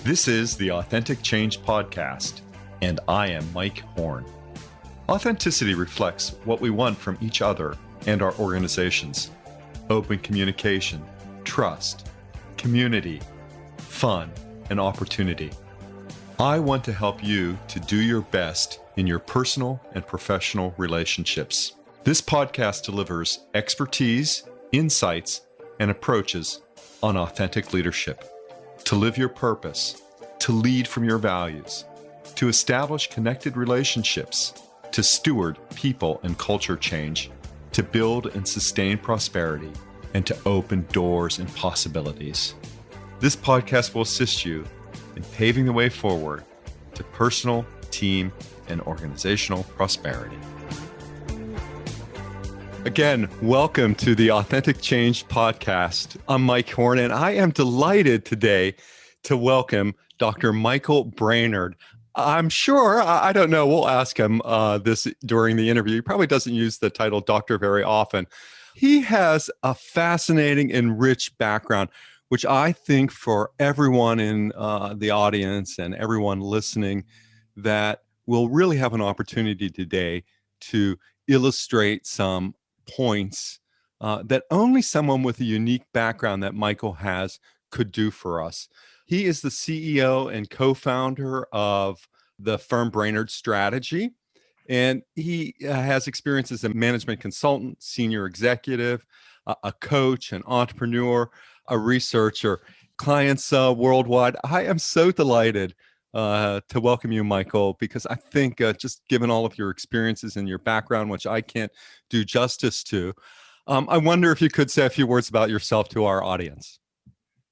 This is the Authentic Change Podcast, and I am Mike Horne. Authenticity reflects what we want from each other and our organizations: open communication, trust, community, fun, and opportunity. I want to help you to do your best in your personal and professional relationships. This podcast delivers expertise, insights, and approaches on authentic leadership, to live your purpose, to lead from your values, to establish connected relationships, to steward people and culture change, to build and sustain prosperity, and to open doors and possibilities. This podcast will assist you in paving the way forward to personal, team, and organizational prosperity. Again, welcome to the Authentic Change Podcast. I'm Mike Horne, and I am delighted today to welcome Dr. Michael Brainard. I'm sure, I don't know, we'll ask him this during the interview. He probably doesn't use the title doctor very often. He has a fascinating and rich background, which I think for everyone in the audience and everyone listening that will really have an opportunity today to illustrate some points that only someone with a unique background that Michael has could do for us. He is the CEO and co-founder of the firm Brainard Strategy, and he has experience as a management consultant, senior executive, a coach, an entrepreneur, a researcher, clients worldwide. I am so delighted to welcome you, Michael, because I think just given all of your experiences and your background, which I can't do justice to, I wonder if you could say a few words about yourself to our audience.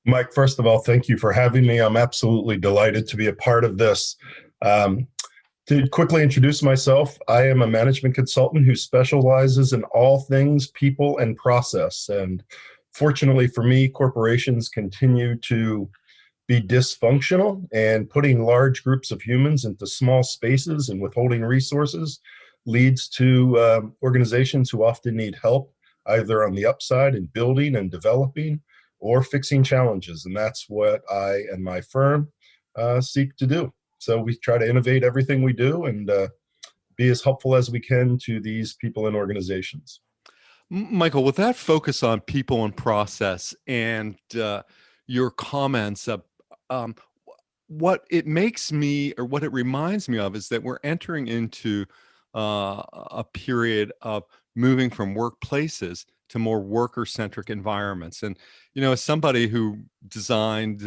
Mike, first of all, thank you for having me. I'm absolutely delighted to be a part of this. To quickly introduce myself, I am a management consultant who specializes in all things people and process. And fortunately for me, corporations continue to be dysfunctional, and putting large groups of humans into small spaces and withholding resources leads to organizations who often need help either on the upside in building and developing or fixing challenges. And that's what I and my firm seek to do. So we try to innovate everything we do and be as helpful as we can to these people and organizations. Michael, with that focus on people and process and your comments, what it makes me, or what it reminds me of, is that we're entering into a period of moving from workplaces to more worker-centric environments. And, you know, as somebody who designed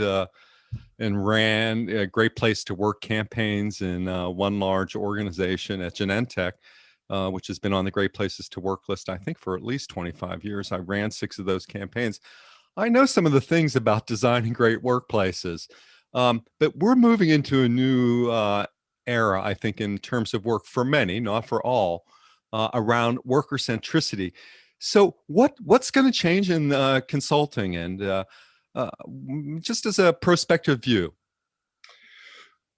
and ran a Great Place to Work campaigns in one large organization at Genentech, which has been on the Great Places to Work list, I think, for at least 25 years. I ran 6 of those campaigns. I know some of the things about designing great workplaces, but we're moving into a new era, I think, in terms of work for many, not for all, around worker centricity. So what's going to change in consulting and just as a prospective view?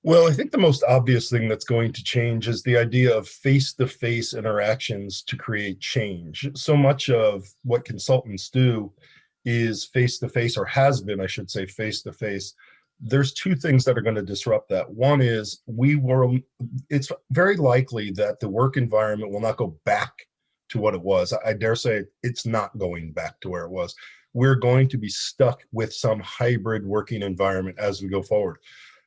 Well, I think the most obvious thing that's going to change is the idea of face-to-face interactions to create change. So much of what consultants do is face-to-face, or has been, I should say, face-to-face. There's 2 things that are going to disrupt that. One is it's very likely that the work environment will not go back to what it was. I dare say it's not going back to where it was. We're going to be stuck with some hybrid working environment as we go forward.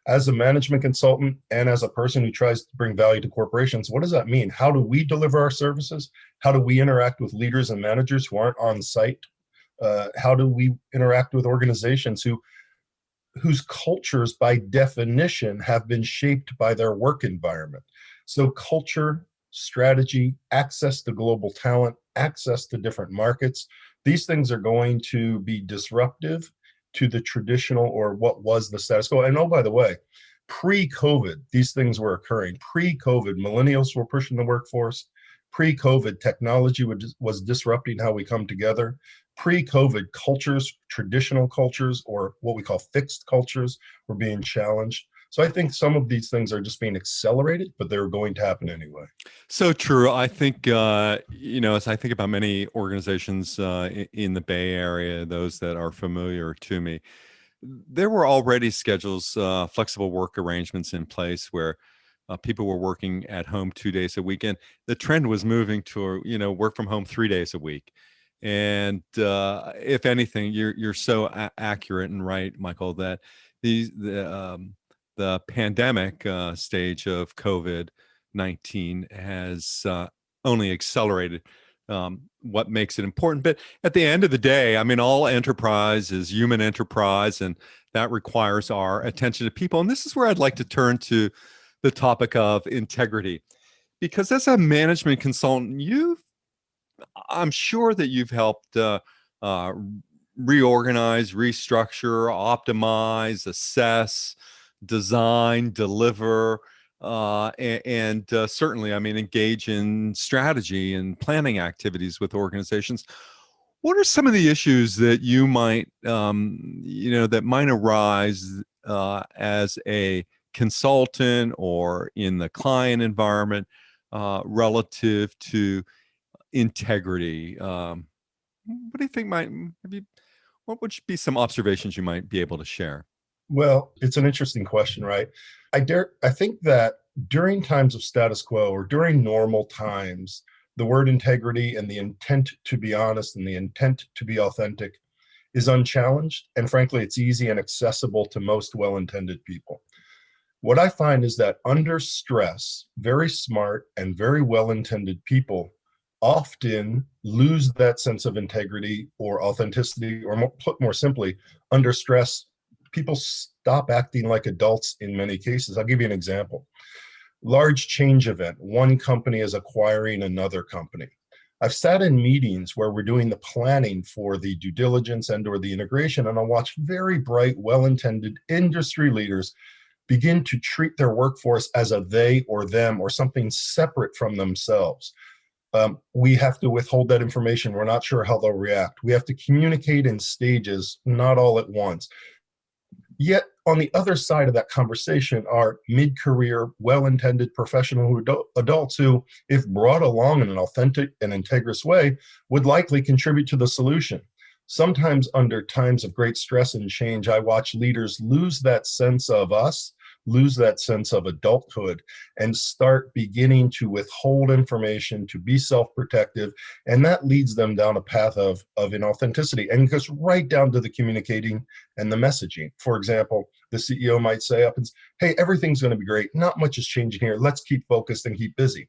As a management consultant and as a person who tries to bring value to corporations, what does that mean? How do we deliver our services? How do we interact with leaders and managers who aren't on site? How do we interact with organizations whose cultures, by definition, have been shaped by their work environment? So culture, strategy, access to global talent, access to different markets, these things are going to be disruptive to the traditional, or what was the status quo. And oh, by the way, pre-COVID, these things were occurring. Pre-COVID, millennials were pushing the workforce. Pre-COVID, technology was disrupting how we come together. Pre-COVID, cultures, traditional cultures, or what we call fixed cultures, were being challenged. So I think some of these things are just being accelerated, but they're going to happen anyway. So true. I think, as I think about many organizations in the Bay Area, those that are familiar to me, there were already schedules, flexible work arrangements in place where people were working at home 2 days a week, and the trend was moving to work from home 3 days a week. And if anything, you're so accurate and right, Michael, that the pandemic stage of COVID-19 has only accelerated what makes it important. But at the end of the day, I mean, all enterprise is human enterprise, and that requires our attention to people. And this is where I'd like to turn to the topic of integrity, because as a management consultant, I'm sure that you've helped uh, reorganize, restructure, optimize, assess, design, deliver, and certainly, I mean, engage in strategy and planning activities with organizations. What are some of the issues that you might, that might arise as a consultant or in the client environment relative to integrity? What do you think what would be some observations you might be able to share? Well, it's an interesting question, right? I think that during times of status quo or during normal times, the word integrity and the intent to be honest and the intent to be authentic is unchallenged. And frankly, it's easy and accessible to most well-intended people. What I find is that under stress, very smart and very well-intended people often lose that sense of integrity or authenticity, or put more simply, under stress, people stop acting like adults in many cases. I'll give you an example. Large change event, one company is acquiring another company. I've sat in meetings where we're doing the planning for the due diligence and or the integration, and I'll watch very bright, well-intended industry leaders begin to treat their workforce as a they or them or something separate from themselves. We have to withhold that information. We're not sure how they'll react. We have to communicate in stages, not all at once. Yet on the other side of that conversation are mid-career, well-intended professional adults who, if brought along in an authentic and integrous way, would likely contribute to the solution. Sometimes under times of great stress and change, I watch leaders lose that sense of us, lose that sense of adulthood, and start beginning to withhold information, to be self-protective, and that leads them down a path of inauthenticity and goes right down to the communicating and the messaging. For example, the CEO might say up and say, hey, everything's going to be great, not much is changing here, let's keep focused and keep busy,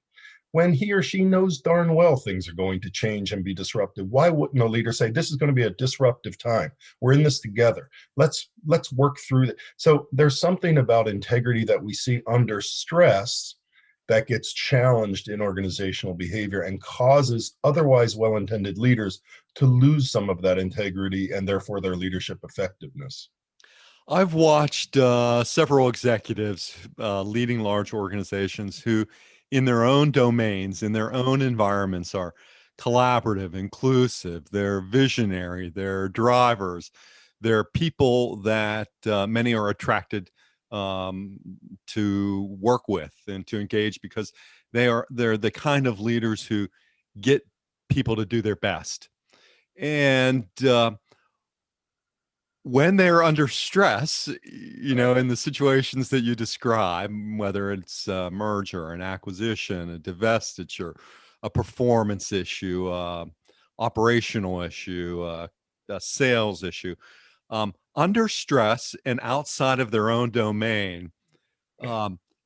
when he or she knows darn well things are going to change and be disruptive. Why wouldn't a leader say, this is going to be a disruptive time, we're in this together, let's work through it? So there's something about integrity that we see under stress that gets challenged in organizational behavior and causes otherwise well-intended leaders to lose some of that integrity and therefore their leadership effectiveness. I've watched several executives leading large organizations who, in their own domains, in their own environments, are collaborative, inclusive, they're visionary, they're drivers, they're people that many are attracted to work with and to engage, because they're the kind of leaders who get people to do their best. And when they're under stress, in the situations that you describe, whether it's a merger, an acquisition, a divestiture, a performance issue, operational issue, a sales issue, under stress and outside of their own domain,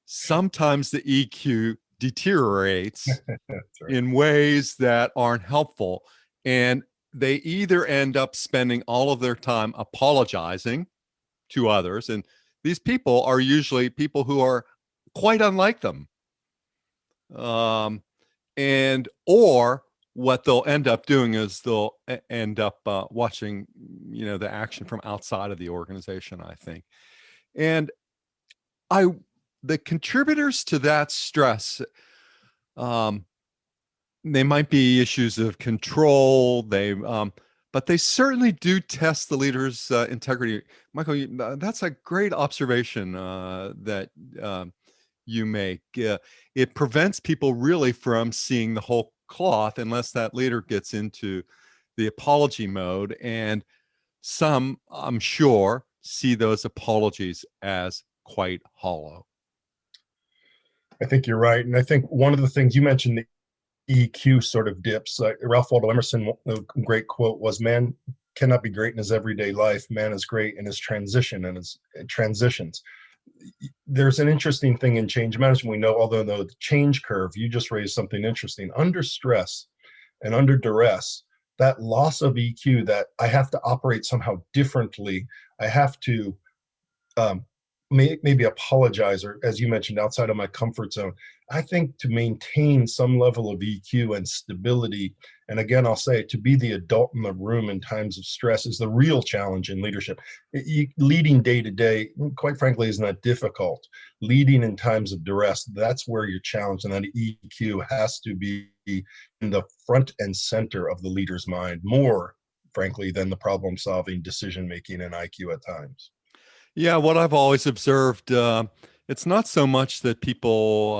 sometimes the EQ deteriorates Right. in ways that aren't helpful. And they either end up spending all of their time apologizing to others, and these people are usually people who are quite unlike them, and or what they'll end up doing is they'll end up watching the action from outside of the organization, I think. And I the contributors to that stress, um, they might be issues of control. But they certainly do test the leader's integrity. Michael, that's a great observation that you make. It prevents people really from seeing the whole cloth unless that leader gets into the apology mode. And I'm sure, see those apologies as quite hollow. I think you're right. And I think one of the things you mentioned, the EQ sort of dips. Ralph Waldo Emerson, a great quote was, "Man cannot be great in his everyday life. Man is great in his transition and his transitions." There's an interesting thing in change management. We know, although the change curve, you just raised something interesting. Under stress and under duress, that loss of EQ, that I have to operate somehow differently. I have to um, maybe apologize, or as you mentioned, outside of my comfort zone. I think to maintain some level of EQ and stability, and again, I'll say, to be the adult in the room in times of stress is the real challenge in leadership. Leading day to day, quite frankly, is not difficult. Leading in times of duress, that's where you're challenged, and that EQ has to be in the front and center of the leader's mind, more, frankly, than the problem solving, decision making, and IQ at times. Yeah, what I've always observed, it's not so much that people,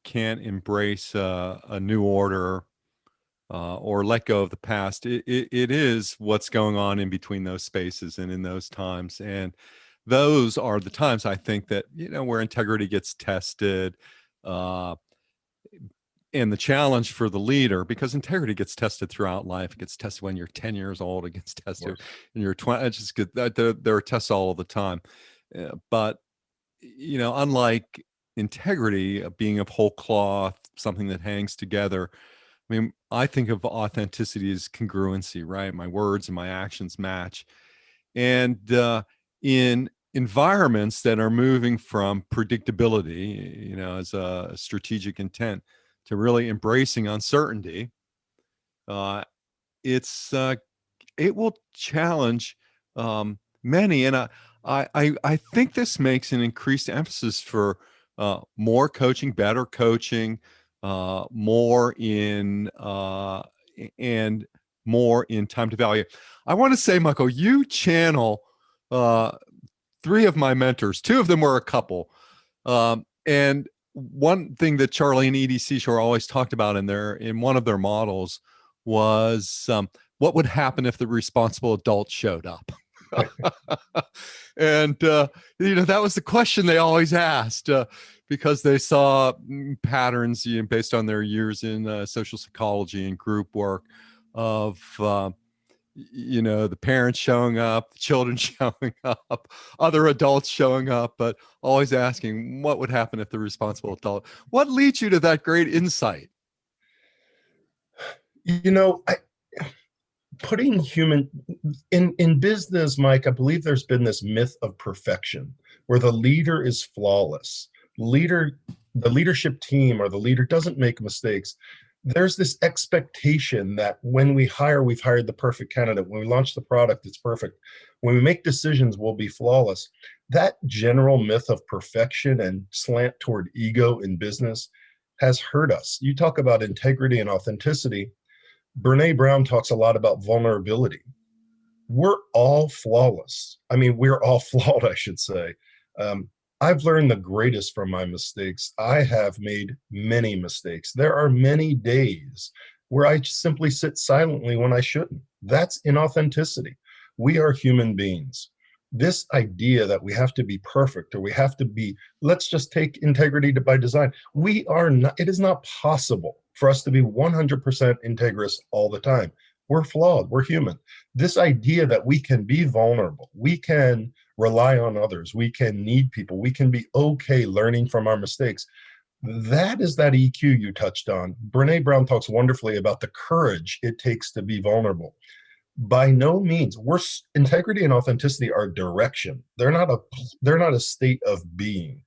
can't embrace a new order or let go of the past. It is what's going on in between those spaces and in those times. And those are the times, I think, that, where integrity gets tested. And the challenge for the leader, because integrity gets tested throughout life. It gets tested when you're 10 years old. It gets tested when you're 20. It's just good. There are tests all the time. But, unlike integrity being of whole cloth, something that hangs together, I mean, I think of authenticity as congruency, right? My words and my actions match. And in environments that are moving from predictability, as a strategic intent, to really embracing uncertainty, it will challenge many, and I think this makes an increased emphasis for more coaching, better coaching, more in and more in time to value. I want to say, Michael, you channel three of my mentors. Two of them were a couple, and one thing that Charlie and Edie Seashore always talked about in one of their models was what would happen if the responsible adult showed up. And that was the question they always asked, because they saw patterns, based on their years in social psychology and group work, of the parents showing up, the children showing up, other adults showing up, but always asking what would happen if the responsible adult. What leads you to that great insight? Putting human in business, Mike, I believe there's been this myth of perfection where the leader is flawless. The leadership team or the leader doesn't make mistakes. There's this expectation that when we hire, we've hired the perfect candidate. When we launch the product, it's perfect. When we make decisions, we'll be flawless. That general myth of perfection and slant toward ego in business has hurt us. You talk about integrity and authenticity. Brene Brown talks a lot about vulnerability. We're all flawless. I mean, we're all flawed, I should say. I've learned the greatest from my mistakes. I have made many mistakes. There are many days where I simply sit silently when I shouldn't. That's inauthenticity. We are human beings. This idea that we have to be perfect, or we have to be, let's just take integrity by design. We are not, it is not possible for us to be 100% integrous all the time. We're flawed, we're human. This idea that we can be vulnerable, we can rely on others, we can need people, we can be okay learning from our mistakes. That is that EQ you touched on. Brene Brown talks wonderfully about the courage it takes to be vulnerable. By no means, integrity and authenticity are direction. They're not a state of being.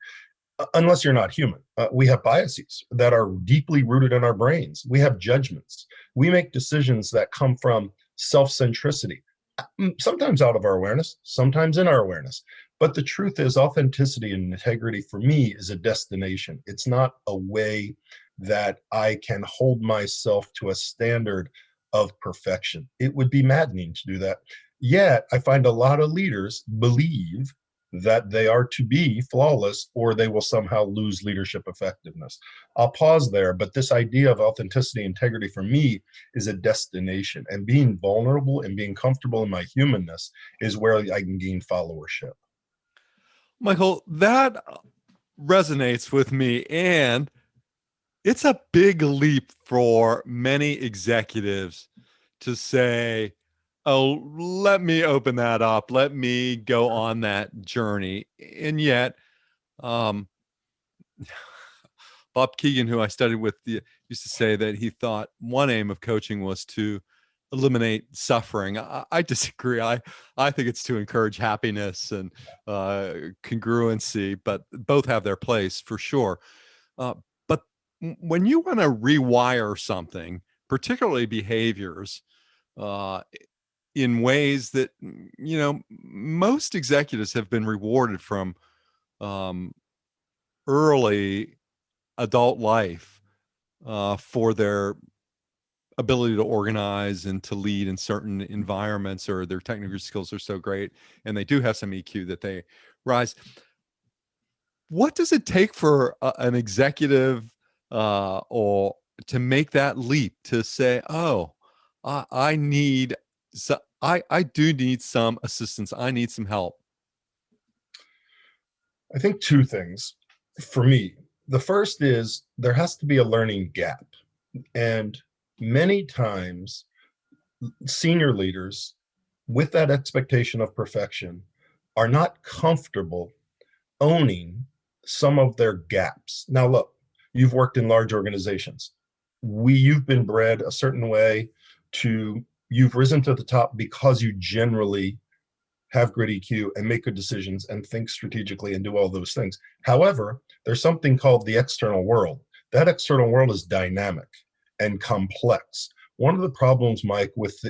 Unless you're not human. We have biases that are deeply rooted in our brains. We have judgments. We make decisions that come from self-centricity, sometimes out of our awareness, sometimes in our awareness. But the truth is, authenticity and integrity for me is a destination. It's not a way that I can hold myself to a standard of perfection. It would be maddening to do that. Yet, I find a lot of leaders believe that they are to be flawless or they will somehow lose leadership effectiveness. I'll pause there, but this idea of authenticity, integrity for me is a destination, and being vulnerable and being comfortable in my humanness is where I can gain followership. Michael, that resonates with me. And it's a big leap for many executives to say, oh, let me open that up. Let me go on that journey. And yet, um, Bob Keegan, who I studied with, used to say that he thought one aim of coaching was to eliminate suffering. I disagree. I think it's to encourage happiness and congruency, but both have their place for sure. But when you want to rewire something, particularly behaviors, uh, in ways that most executives have been rewarded from um, early adult life for their ability to organize and to lead in certain environments, or their technical skills are so great and they do have some EQ that they rise. What does it take for an executive or to make that leap to say, oh, I need, so I do need some assistance. I need some help. I think two things for me. The first is there has to be a learning gap. And many times, senior leaders with that expectation of perfection are not comfortable owning some of their gaps. Now, look, you've worked in large organizations. You've been bred a certain way you've risen to the top because you generally have great EQ and make good decisions and think strategically and do all those things. However, there's something called the external world. That external world is dynamic and complex. One of the problems, Mike, with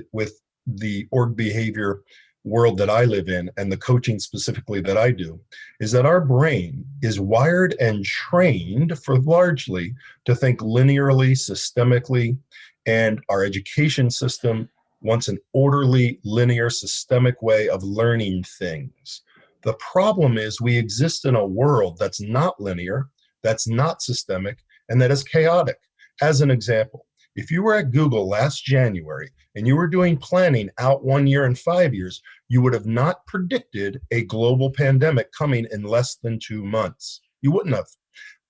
the org behavior world that I live in and the coaching specifically that I do is that our brain is wired and trained for largely to think linearly, systemically, and our education system wants an orderly, linear, systemic way of learning things. The problem is we exist in a world that's not linear, that's not systemic, and that is chaotic. As an example, if you were at Google last January and you were doing planning out 1 year and 5 years, you would have not predicted a global pandemic coming in less than 2 months. You wouldn't have.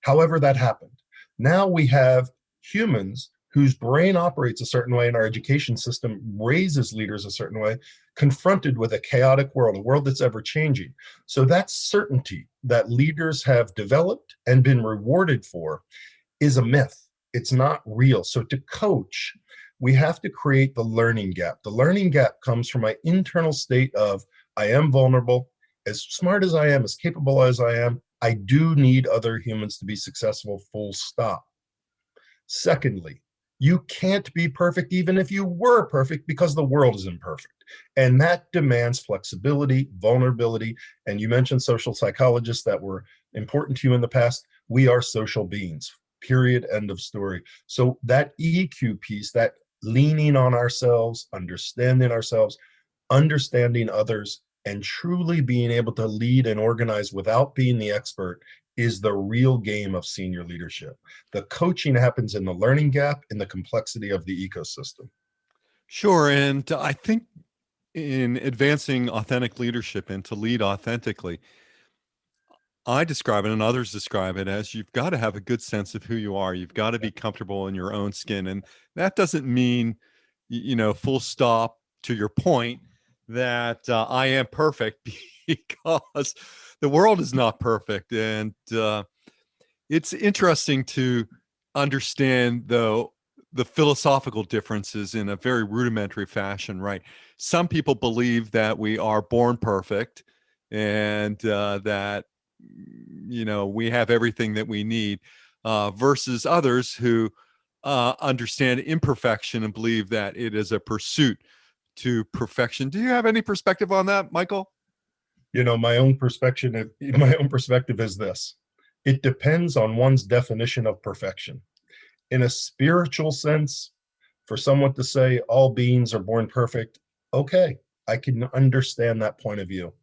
However, that happened. Now we have humans whose brain operates a certain way and our education system raises leaders a certain way, confronted with a chaotic world, a world that's ever changing. So that certainty that leaders have developed and been rewarded for is a myth. It's not real. So to coach, we have to create the learning gap. The learning gap comes from my internal state of I am vulnerable, as smart as I am, as capable as I am, I do need other humans to be successful, full stop. Secondly, you can't be perfect even if you were perfect because the world is imperfect. And that demands flexibility, vulnerability. And you mentioned social psychologists that were important to you in the past. We are social beings, period, end of story. So that EQ piece, that leaning on ourselves, understanding others, and truly being able to lead and organize without being the expert is the real game of senior leadership. The coaching happens in the learning gap, in the complexity of the ecosystem. Sure. And I think in advancing authentic leadership and to lead authentically, I describe it and others describe it as you've got to have a good sense of who you are. You've got to be comfortable in your own skin. And that doesn't mean, full stop to your point that I am perfect because the world is not perfect. And it's interesting to understand, though, the philosophical differences in a very rudimentary fashion, right? Some people believe that we are born perfect and that we have everything that we need, versus others who understand imperfection and believe that it is a pursuit to perfection. Do you have any perspective on that, Michael? My own perspective is this. It depends on one's definition of perfection. In a spiritual sense, for someone to say all beings are born perfect, okay, I can understand that point of view.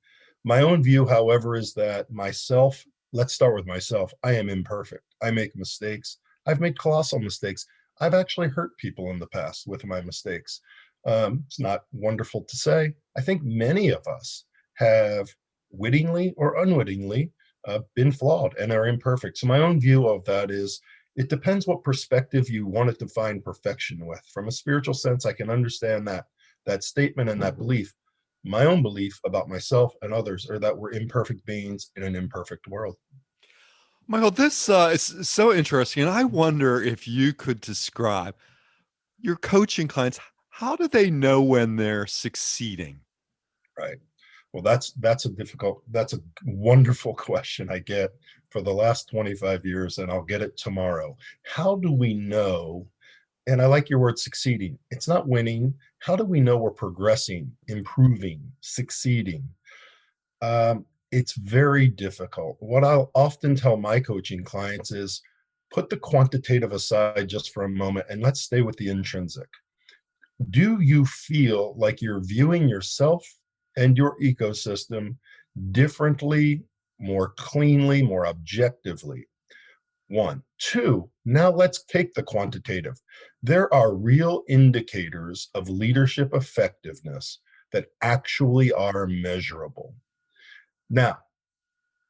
My own view, however, is that myself, let's start with myself. I am imperfect. I make mistakes. I've made colossal mistakes. I've actually hurt people in the past with my mistakes. It's not wonderful to say. I think many of us have wittingly or unwittingly been flawed and are imperfect. So my own view of that is it depends what perspective you want to define perfection with. From a spiritual sense, I can understand that statement and that belief. My own belief about myself and others are that we're imperfect beings in an imperfect world. Michael, this is so interesting. And I wonder if you could describe your coaching clients. How do they know when they're succeeding? Right. Well, that's a wonderful question I get for the last 25 years, and I'll get it tomorrow. How do we know? And I like your word succeeding. It's not winning. How do we know we're progressing, improving, succeeding? It's very difficult. What I'll often tell my coaching clients is put the quantitative aside just for a moment and let's stay with the intrinsic. Do you feel like you're viewing yourself and your ecosystem differently, more cleanly, more objectively? One. Two, now let's take the quantitative. There are real indicators of leadership effectiveness that actually are measurable. Now,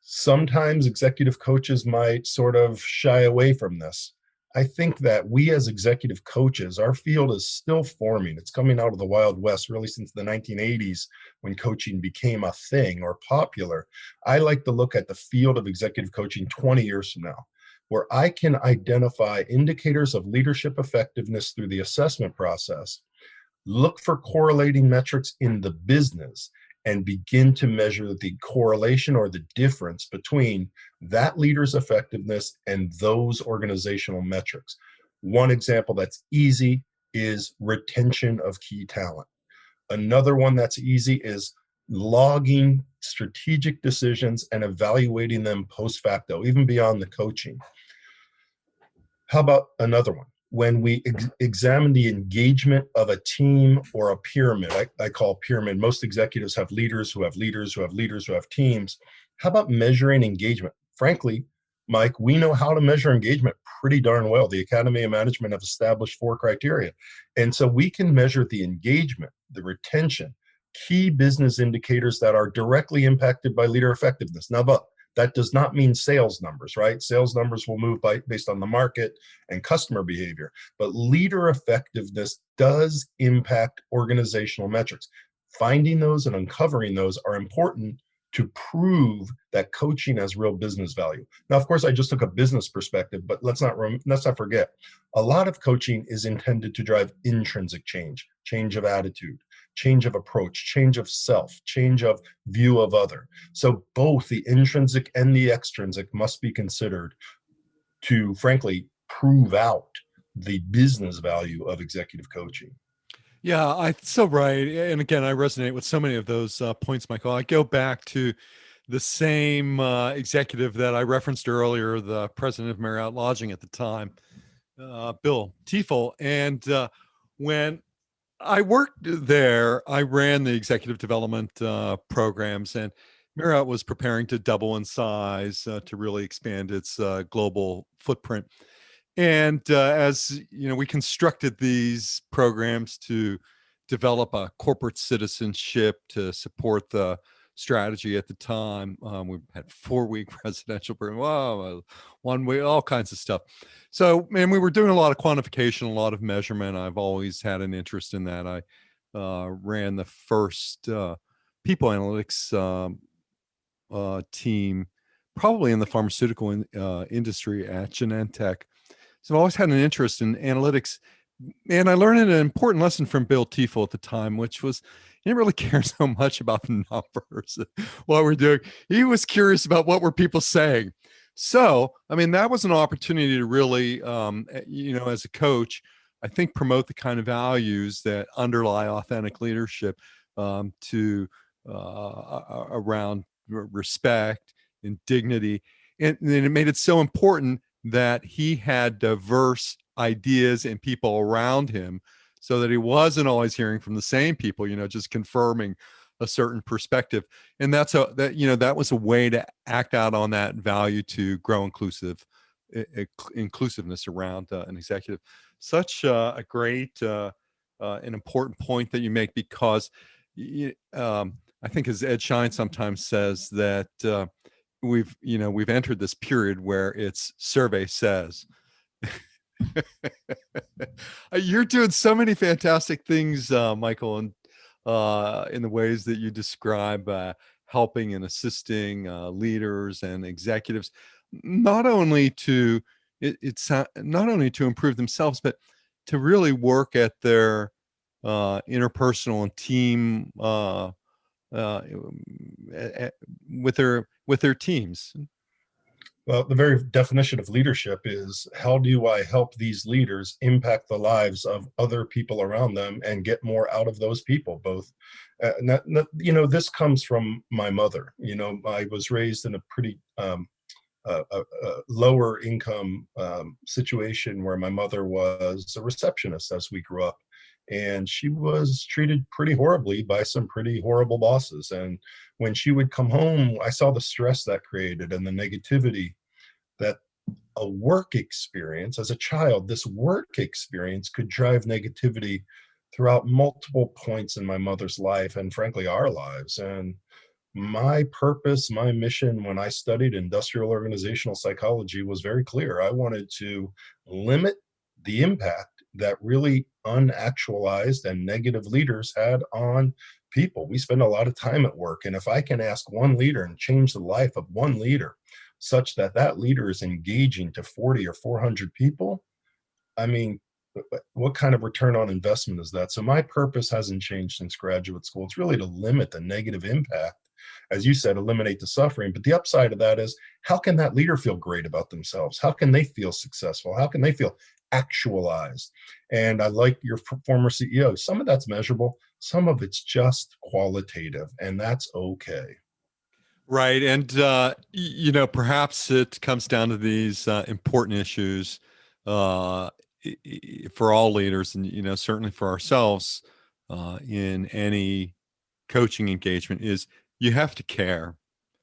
sometimes executive coaches might sort of shy away from this. I think that we as executive coaches, our field is still forming. It's coming out of the Wild West really since the 1980s when coaching became a thing or popular. I like to look at the field of executive coaching 20 years from now, where I can identify indicators of leadership effectiveness through the assessment process, look for correlating metrics in the business, and begin to measure the correlation or the difference between that leader's effectiveness and those organizational metrics. One example that's easy is retention of key talent. Another one that's easy is logging strategic decisions and evaluating them post facto, even beyond the coaching. How about another one? When we examine the engagement of a team or a pyramid, I call pyramid, most executives have leaders who have leaders who have leaders who have teams. How about measuring engagement? Frankly, Mike, we know how to measure engagement pretty darn well. The Academy of Management have established 4 criteria. And so we can measure the engagement, the retention, key business indicators that are directly impacted by leader effectiveness. Now, look, that does not mean sales numbers, right? Sales numbers will move based on the market and customer behavior, but leader effectiveness does impact organizational metrics. Finding those and uncovering those are important to prove that coaching has real business value. Now, of course, I just took a business perspective, but let's not forget, a lot of coaching is intended to drive intrinsic change, change of attitude, change of approach, change of self, change of view of other. So both the intrinsic and the extrinsic must be considered to, frankly, prove out the business value of executive coaching. Yeah, so right. And again, I resonate with so many of those points, Michael. I go back to the same executive that I referenced earlier, the president of Marriott Lodging at the time, Bill Tiefel. And when I worked there, I ran the executive development programs, and Marriott was preparing to double in size to really expand its global footprint. And as you know, we constructed these programs to develop a corporate citizenship to support the strategy at the time. We had 4-week residential program, wow, 1 week, all kinds of stuff. So, and we were doing a lot of quantification, a lot of measurement. I've always had an interest in that. I ran the first people analytics team, probably in the pharmaceutical industry at Genentech. So I've always had an interest in analytics. And I learned an important lesson from Bill Tiefel at the time, which was he didn't really care so much about the numbers, what we're doing. He was curious about what were people saying. So, I mean, that was an opportunity to really, as a coach, I think promote the kind of values that underlie authentic leadership to around respect and dignity. And it made it so important that he had diverse ideas and people around him so that he wasn't always hearing from the same people, just confirming a certain perspective. And that was a way to act out on that value to grow inclusiveness around an executive. Such a great, an important point that you make, because I think, as Ed Schein sometimes says, that we've entered this period where it's survey says. You're doing so many fantastic things, Michael, and in the ways that you describe, helping and assisting leaders and executives, not only to not only to improve themselves, but to really work at their interpersonal and team with their teams. Well, the very definition of leadership is, how do I help these leaders impact the lives of other people around them and get more out of those people? Both, this comes from my mother. I was raised in a pretty lower income situation where my mother was a receptionist as we grew up. And she was treated pretty horribly by some pretty horrible bosses. And when she would come home, I saw the stress that created and the negativity that a work experience as a child, this work experience could drive negativity throughout multiple points in my mother's life and frankly, our lives. And my purpose, my mission when I studied industrial organizational psychology was very clear. I wanted to limit the impact that really unactualized and negative leaders had on people. We spend a lot of time at work. And if I can ask one leader and change the life of one leader such that that leader is engaging to 40 or 400 people, I mean, what kind of return on investment is that? So my purpose hasn't changed since graduate school. It's really to limit the negative impact, as you said, eliminate the suffering. But the upside of that is, how can that leader feel great about themselves? How can they feel successful? How can they feel actualized? And I like your former CEO. Some of that's measurable. Some of it's just qualitative, and that's okay. Right. And, perhaps it comes down to these important issues for all leaders, and, certainly for ourselves in any coaching engagement, is you have to care.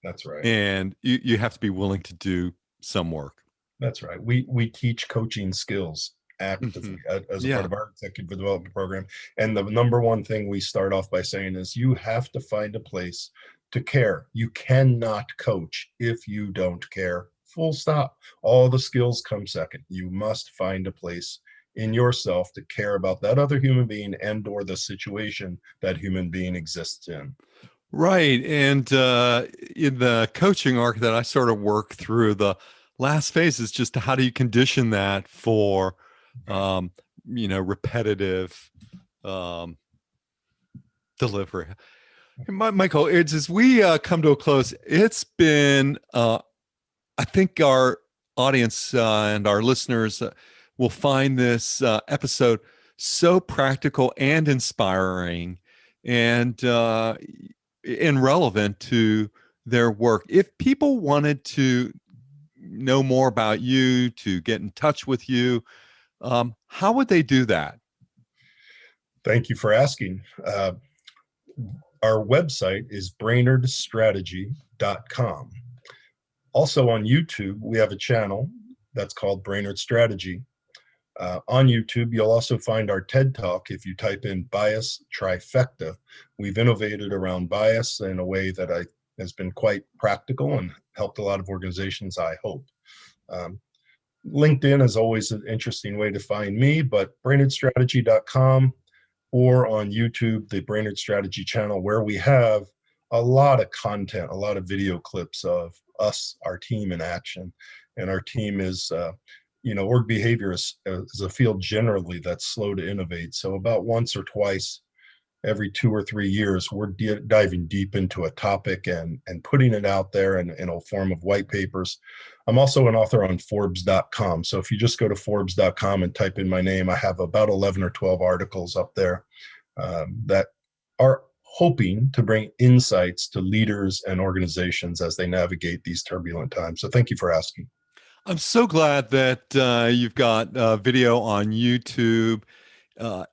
That's right. And you have to be willing to do some work. That's right. We teach coaching skills actively as a part of our executive development program. And the number one thing we start off by saying is, you have to find a place to care. You cannot coach if you don't care. Full stop. All the skills come second. You must find a place in yourself to care about that other human being and or the situation that human being exists in. Right. And in the coaching arc that I sort of work through, the last phase is just how do you condition that for, repetitive delivery. Michael, as we come to a close, it's been, I think our audience and our listeners will find this episode so practical and inspiring and relevant to their work. If people wanted to know more about you, to get in touch with you, how would they do that? Thank you for asking. Our website is brainardstrategy.com. Also on YouTube, we have a channel that's called Brainard Strategy. On YouTube, you'll also find our TED Talk if you type in bias trifecta. We've innovated around bias in a way that has been quite practical and helped a lot of organizations, I hope. LinkedIn is always an interesting way to find me, but brainardstrategy.com or on YouTube, the Brainard Strategy channel, where we have a lot of content, a lot of video clips of us, our team in action. And our team is, org behavior is a field generally that's slow to innovate. So about once or twice every 2 or 3 years, we're diving deep into a topic and putting it out there in a form of white papers. I'm also an author on Forbes.com. So if you just go to Forbes.com and type in my name, I have about 11 or 12 articles up there that are hoping to bring insights to leaders and organizations as they navigate these turbulent times. So thank you for asking. I'm so glad that you've got video on YouTube.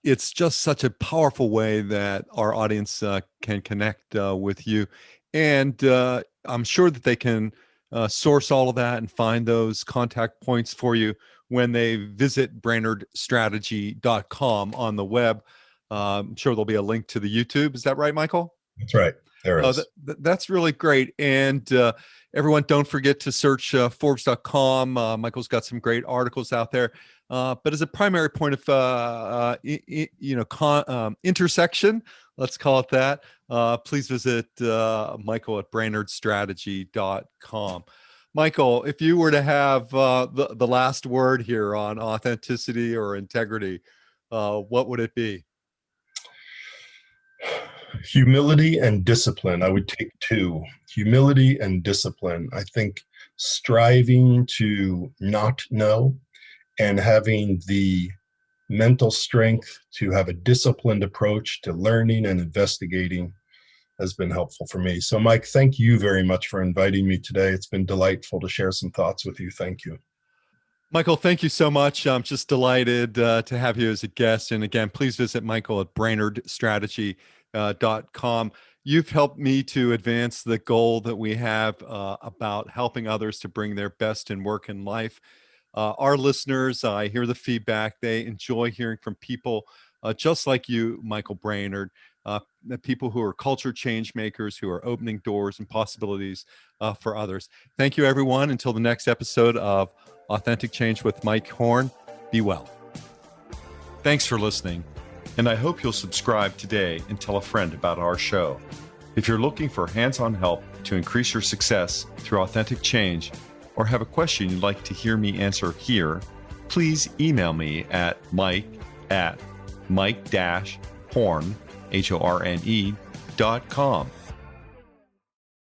it's just such a powerful way that our audience can connect with you. And I'm sure that they can source all of that and find those contact points for you when they visit brainardstrategy.com on the web. I'm sure there'll be a link to the YouTube. Is that right, Michael? That's right. There is. That's really great. And everyone, don't forget to search Forbes.com. Michael's got some great articles out there. But as a primary point of intersection, let's call it that, please visit Michael at brainardstrategy.com. Michael, if you were to have the last word here on authenticity or integrity, what would it be? Humility and discipline. I would take two. Humility and discipline. I think striving to not know and having the mental strength to have a disciplined approach to learning and investigating has been helpful for me. So, Mike, thank you very much for inviting me today. It's been delightful to share some thoughts with you. Thank you. Michael, thank you so much. I'm just delighted to have you as a guest. And again, please visit Michael at brainardstrategy.com. You've helped me to advance the goal that we have about helping others to bring their best in work and life. Our listeners, I hear the feedback. They enjoy hearing from people just like you, Michael Brainard, the people who are culture change makers, who are opening doors and possibilities for others. Thank you, everyone. Until the next episode of Authentic Change with Mike Horne, be well. Thanks for listening, and I hope you'll subscribe today and tell a friend about our show. If you're looking for hands-on help to increase your success through authentic change, or have a question you'd like to hear me answer here, please email me at mike@mike-horne.com.